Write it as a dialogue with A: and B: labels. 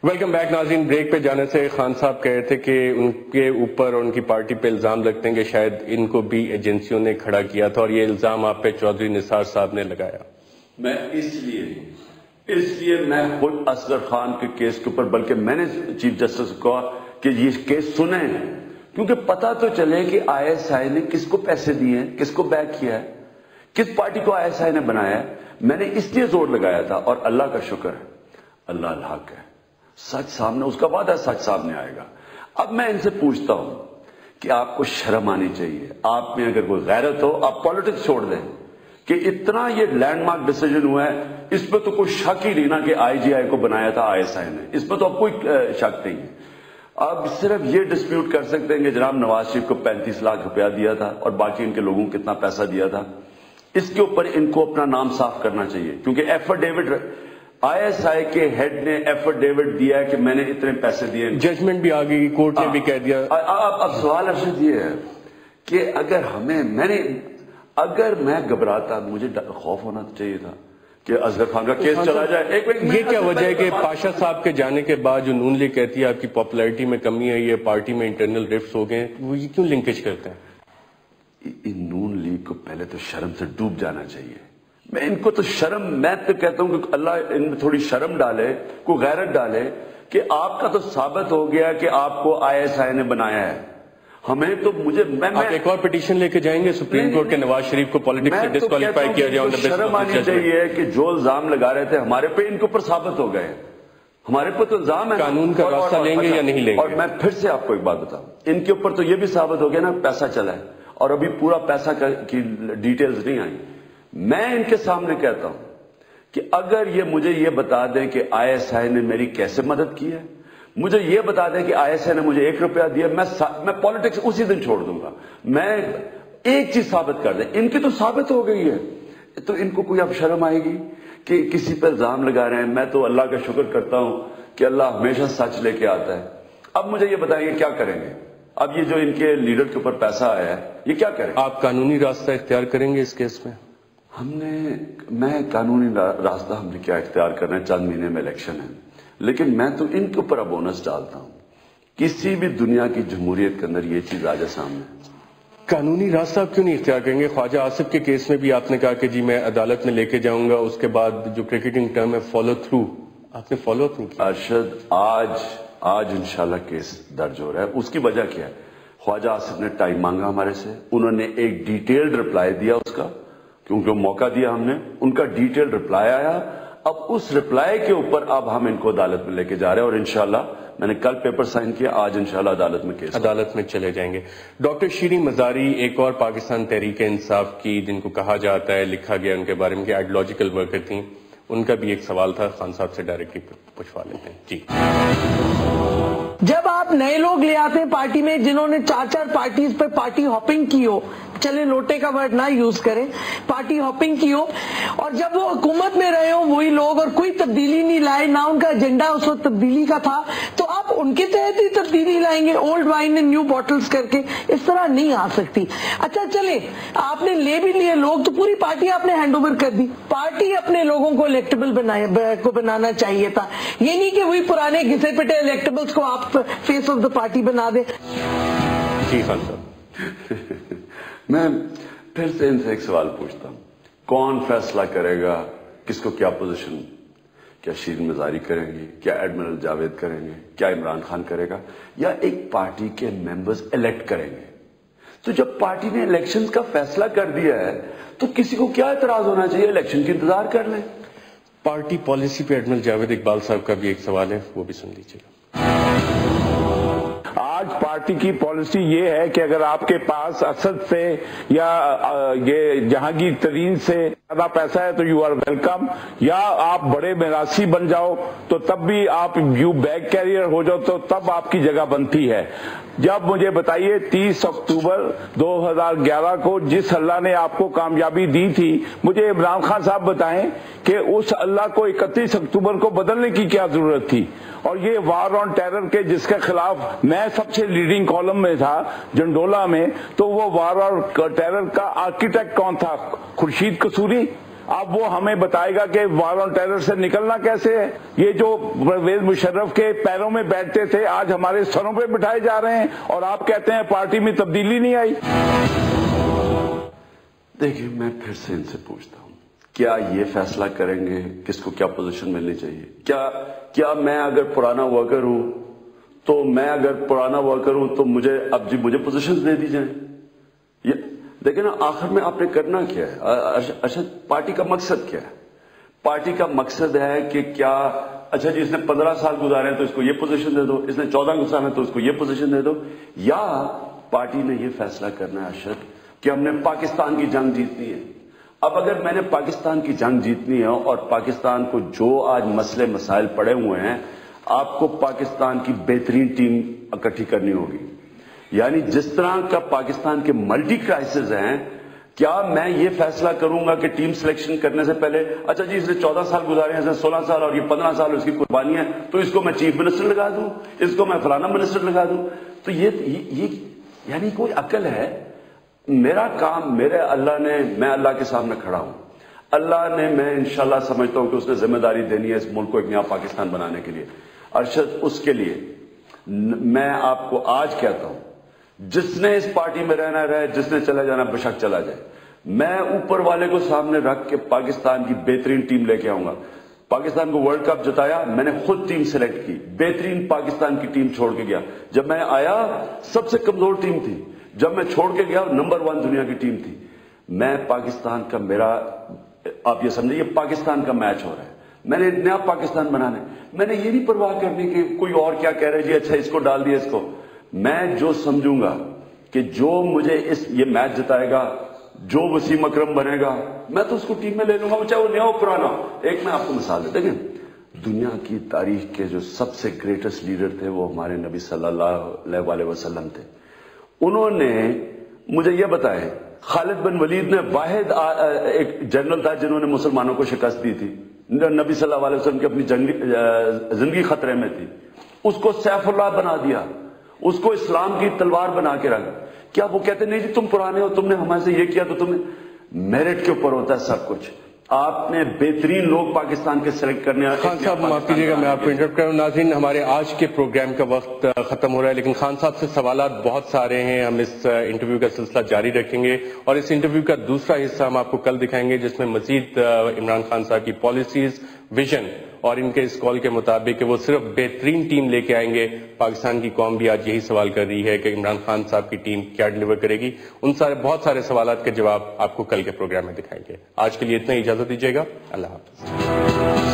A: Welcome back ناظرین. Break پہ جانے سے خان صاحب کہہ رہے تھے کہ ان کے اوپر اور ان کی پارٹی پہ الزام لگتے ہیں کہ شاید ان کو بھی ایجنسیوں نے کھڑا کیا تھا، اور یہ الزام آپ پہ چودھری نثار صاحب نے لگایا.
B: میں اس لیے میں خود اصغر خان کے کیس کے اوپر، بلکہ میں نے چیف جسٹس کو کہا کہ یہ کیس سنیں، کیونکہ پتہ تو چلے کہ آئی ایس آئی نے کس کو پیسے دیے ہیں، کس کو بیک کیا ہے، کس پارٹی کو آئی ایس آئی نے بنایا ہے. میں نے اس لیے زور لگایا تھا، اور اللہ کا شکر ہے، اللہ الحق ہے، سچ سامنے، اس کا وعدہ ہے سچ سامنے آئے گا. اب میں ان سے پوچھتا ہوں کہ آپ کو شرم آنی چاہیے. آپ میں اگر کوئی غیرت ہو، آپ پالیٹکس چھوڑ دیں کہ اتنا یہ لینڈ مارک ڈیسیجن ہوا ہے، اس پہ تو کوئی شک ہی نہیں نا کہ آئی جی آئی کو بنایا تھا آئی ایس آئی نے، اس پہ تو اب کوئی شک نہیں ہے. آپ صرف یہ ڈسپیوٹ کر سکتے ہیں کہ جناب نواز شریف کو 35 لاکھ روپیہ دیا تھا اور باقی ان کے لوگوں کو کتنا پیسہ دیا تھا. اس کے اوپر ان کو اپنا نام صاف کرنا چاہیے، کیونکہ ایفیڈیوٹ آئی ایس آئی کے ہیڈ نے ایفیڈیوٹ دیا ہے کہ میں نے اتنے پیسے دیے.
A: ججمنٹ بھی آ گئی، کورٹ نے بھی کہہ دیا.
B: اب سوال ارشد یہ ہے کہ اگر میں گھبراتا، مجھے خوف ہونا چاہیے تھا کہ اصغر خان کا کیس چلا جائے.
A: یہ کیا وجہ ہے کہ پاشا صاحب کے جانے کے بعد جو نون لیگ کہتی ہے آپ کی پاپولیرٹی میں کمی آئی ہے، پارٹی میں انٹرنل رفٹس ہو گئے، وہ یہ کیوں لنکیج کرتے ہیں؟
B: ان نون لیگ کو پہلے تو شرم سے ڈوب جانا چاہیے. میں ان کو تو میں تو کہتا ہوں کہ اللہ ان میں تھوڑی شرم ڈالے، کوئی غیرت ڈالے کہ آپ کا تو ثابت ہو گیا کہ آپ کو آئی ایس آئی نے بنایا ہے. ہمیں تو
A: آپ ایک اور پٹیشن لے کے جائیں گے سپریم کورٹ کے نواز شریف کو پالیٹکس سے ڈسکوالیفائی کیا جائے.
B: شرم آنی چاہیے کہ جو الزام لگا رہے تھے ہمارے پہ، ان کے اوپر ثابت ہو گئے. ہمارے پہ تو الزام ہے.
A: قانون کا راستہ لیں گے یا نہیں لیں گے؟
B: اور میں پھر سے آپ کو ایک بات بتاؤں، ان کے اوپر تو یہ بھی ثابت ہو گیا نا پیسہ چلا ہے، اور ابھی پورا پیسہ کی ڈیٹیلز نہیں آئی. میں ان کے سامنے کہتا ہوں کہ اگر یہ مجھے یہ بتا دیں کہ آئی ایس آئی نے میری کیسے مدد کی ہے، مجھے یہ بتا دیں کہ آئی ایس آئی نے مجھے 1 روپیہ دیا، میں پالیٹکس اسی دن چھوڑ دوں گا. میں ایک چیز ثابت کر دیں، ان کی تو ثابت ہو گئی ہے، تو ان کو کوئی اب شرم آئے گی کہ کسی پہ الزام لگا رہے ہیں؟ میں تو اللہ کا شکر کرتا ہوں کہ اللہ ہمیشہ سچ لے کے آتا ہے. اب مجھے یہ بتائیں گے کیا کریں گے؟ اب یہ جو ان کے لیڈر کے اوپر پیسہ آیا ہے، یہ کیا کریں؟
A: آپ قانونی راستہ اختیار کریں گے اس کیس میں؟
B: میں قانونی راستہ ہم نے کیا اختیار کرنا ہے، چند مہینے میں الیکشن ہے، لیکن میں تو ان کے اوپر اب اونس ڈالتا ہوں. کسی بھی دنیا کی جمہوریت کے اندر یہ چیز آ جائے سامنے.
A: قانونی راستہ آپ کیوں نہیں اختیار کریں گے؟ خواجہ آصف کے کیس میں بھی آپ نے کہا کہ جی میں عدالت میں لے کے جاؤں گا، اس کے بعد جو کرکٹنگ ٹرم ہے فالو تھرو، آپ نے فالو اپ نہیں کیا.
B: ارشد آج انشاءاللہ کیس درج ہو رہا ہے. اس کی وجہ کیا ہے؟ خواجہ آصف نے ٹائم مانگا ہمارے سے، انہوں نے ایک ڈیٹیلڈ رپلائی دیا اس کا، کیونکہ موقع دیا ہم نے، ان کا ڈیٹیل رپلائی آیا. اب اس رپلائی کے اوپر اب ہم ان کو عدالت میں لے کے جا رہے ہیں، اور انشاءاللہ میں نے کل پیپر سائن کیا، آج انشاءاللہ عدالت میں چلے جائیں گے. ڈاکٹر شیریں مزاری ایک اور پاکستان تحریک انصاف کی، جن کو کہا جاتا ہے، لکھا گیا ان کے بارے میں کہ آئیڈیالوجیکل ورکر تھیں، ان کا بھی ایک سوال تھا، خان صاحب سے ڈائریکٹلی پوچھوا لیتے ہیں. جی،
C: جب آپ نئے لوگ لے آتے ہیں پارٹی میں جنہوں نے 4 پارٹیز پہ پارٹی ہاپنگ کی ہو، چلے لوٹے کا ورڈ نہ یوز کریں، پارٹی ہاپنگ کی ہو، اور جب وہ حکومت میں رہے ہو وہی لوگ اور کوئی تبدیلی نہیں لائے، نہ ان کا ایجنڈا اس وقت تبدیلی کا تھا، تو آپ ان کے تحت ہی تبدیلی لائیں گے old wine and new bottles کر کے؟ اس طرح نہیں آ سکتی. اچھا چلے، آپ نے لے بھی لیے لوگ، تو پوری پارٹی آپ نے ہینڈ اوور کر دی. پارٹی اپنے لوگوں کو الیکٹیبل بنانا چاہیے تھا، یہ نہیں کہ وہی پرانے گھسے پٹے الیکٹیبلز کو آپ فیس آف دا پارٹی بنا دیں.
A: جی خان صاحب،
B: میں پھر سے ان سے ایک سوال پوچھتا ہوں، کون فیصلہ کرے گا کس کو کیا پوزیشن؟ کیا شیریں مزاری کریں گی؟ کیا ایڈمرل جاوید کریں گے؟ کیا عمران خان کرے گا؟ یا ایک پارٹی کے ممبرز الیکٹ کریں گے؟ تو جب پارٹی نے الیکشن کا فیصلہ کر دیا ہے تو کسی کو کیا اعتراض ہونا چاہیے؟ الیکشن کی انتظار کر لیں.
A: پارٹی پالیسی پہ ایڈمرل جاوید اقبال صاحب کا بھی ایک سوال ہے، وہ بھی سن لیجیے گا.
D: آج پارٹی کی پالیسی یہ ہے کہ اگر آپ کے پاس اسد سے یا یہ جہانگیر ترین سے زیادہ پیسہ ہے تو یو آر ویلکم، یا آپ بڑے میراثی بن جاؤ تو تب بھی آپ یو بیگ کیریئر ہو جاؤ تو تب آپ کی جگہ بنتی ہے. جب مجھے بتائیے 30 اکتوبر 2011 کو جس اللہ نے آپ کو کامیابی دی تھی، مجھے عمران خان صاحب بتائیں کہ اس اللہ کو 31 اکتوبر کو بدلنے کی کیا ضرورت تھی؟ اور یہ وار آن ٹیرر کے جس کے خلاف میں سب سے لیڈنگ کالم میں تھا جنڈولا میں، تو وہ وار آن ٹیرر کا آرکیٹیکٹ کون تھا؟ خورشید قصوری. اب وہ ہمیں بتائے گا کہ وار آن ٹیرر سے نکلنا کیسے ہے. یہ جو پرویز مشرف کے پیروں میں بیٹھتے تھے آج ہمارے سروں پہ بٹھائے جا رہے ہیں اور آپ کہتے ہیں پارٹی میں تبدیلی نہیں آئی.
B: دیکھیں میں پھر سے ان سے پوچھتا ہوں, کیا یہ فیصلہ کریں گے کس کو کیا پوزیشن ملنی چاہیے؟ کیا میں اگر پرانا ورکر ہوں تو مجھے مجھے پوزیشن دے دی جائیں؟ دیکھیں نا, آخر میں آپ نے کرنا کیا ہے؟ ارشد, پارٹی کا مقصد کیا ہے؟ پارٹی کا مقصد ہے کہ کیا اچھا جی اس نے 15 سال گزارے ہیں تو اس کو یہ پوزیشن دے دو, اس نے 14 گزارے ہیں تو اس کو یہ پوزیشن دے دو, یا پارٹی نے یہ فیصلہ کرنا ہے ارشد کہ ہم نے پاکستان کی جنگ جیتنی ہے. اب اگر میں نے پاکستان کی جنگ جیتنی ہے اور پاکستان کو جو آج مسئلے مسائل پڑے ہوئے ہیں, آپ کو پاکستان کی بہترین ٹیم اکٹھی کرنی ہوگی. یعنی جس طرح کا پاکستان کے ملٹی کرائسز ہیں, کیا میں یہ فیصلہ کروں گا کہ ٹیم سلیکشن کرنے سے پہلے اچھا جی اس نے 14 سال گزارے ہیں, اس نے 16 سال اور یہ 15 سال اس کی قربانی ہے تو اس کو میں چیف منسٹر لگا دوں, اس کو میں فلانا منسٹر لگا دوں؟ تو یہ یعنی کوئی عقل ہے؟ میرا کام میں اللہ کے سامنے کھڑا ہوں, اللہ نے, میں انشاءاللہ سمجھتا ہوں کہ اس نے ذمہ داری دینی ہے اس ملک کو ایک نیا پاکستان بنانے کے لیے. ارشد, اس کے لیے میں آپ کو آج کہتا ہوں, جس نے اس پارٹی میں رہنا رہے, جس نے چلا جانا بشک چلا جائے. میں اوپر والے کو سامنے رکھ کے پاکستان کی بہترین ٹیم لے کے آؤں گا. پاکستان کو ورلڈ کپ جتایا, میں نے خود ٹیم سلیکٹ کی, بہترین پاکستان کی ٹیم چھوڑ کے گیا. جب میں آیا سب سے کمزور ٹیم تھی, جب میں چھوڑ کے گیا نمبر 1 دنیا کی ٹیم تھی. میں پاکستان کا, میرا آپ یہ سمجھے یہ پاکستان کا میچ ہو رہا ہے, میں نے نیا پاکستان بنانا ہے. میں نے یہ نہیں پرواہ کرنی کہ کوئی اور کیا کہہ رہے جی اچھا اس کو ڈال دیا اس کو. میں جو سمجھوں گا کہ جو مجھے یہ میچ جتائے گا, جو وسیم اکرم بنے گا, میں تو اس کو ٹیم میں لے لوں گا, چاہے وہ نیا ہو پرانا. ایک میں آپ کو مثال دے, دیکھیں دنیا کی تاریخ کے جو سب سے گریٹسٹ لیڈر تھے وہ ہمارے نبی صلی اللہ علیہ وسلم تھے. انہوں نے مجھے یہ بتایا, خالد بن ولید نے واحد ایک جنرل تھا جنہوں نے مسلمانوں کو شکست دی تھی. نبی صلی اللہ علیہ وسلم کی اپنی زندگی خطرے میں تھی, اس کو سیف اللہ بنا دیا, اس کو اسلام کی تلوار بنا کے رکھا. کیا وہ کہتے نہیں جی تم پرانے ہو, تم نے ہمارے سے یہ کیا, تو تم نے میرٹ کے اوپر ہوتا ہے سب کچھ. آپ نے بہترین لوگ پاکستان کے سلیکٹ کرنے.
A: خان صاحب معاف کیجیے گا میں آپ کو انٹرپٹ کروں. ناظرین ہمارے آج کے پروگرام کا وقت ختم ہو رہا ہے, لیکن خان صاحب سے سوالات بہت سارے ہیں. ہم اس انٹرویو کا سلسلہ جاری رکھیں گے اور اس انٹرویو کا دوسرا حصہ ہم آپ کو کل دکھائیں گے, جس میں مزید عمران خان صاحب کی پالیسیز, ویژن اور ان کے اس کال کے مطابق کہ وہ صرف بہترین ٹیم لے کے آئیں گے. پاکستان کی قوم بھی آج یہی سوال کر رہی ہے کہ عمران خان صاحب کی ٹیم کیا ڈیلیور کرے گی. ان بہت سارے سوالات کے جواب آپ کو کل کے پروگرام میں دکھائیں گے. آج کے لیے اتنا ہی, اجازت دیجیے گا. اللہ حافظ.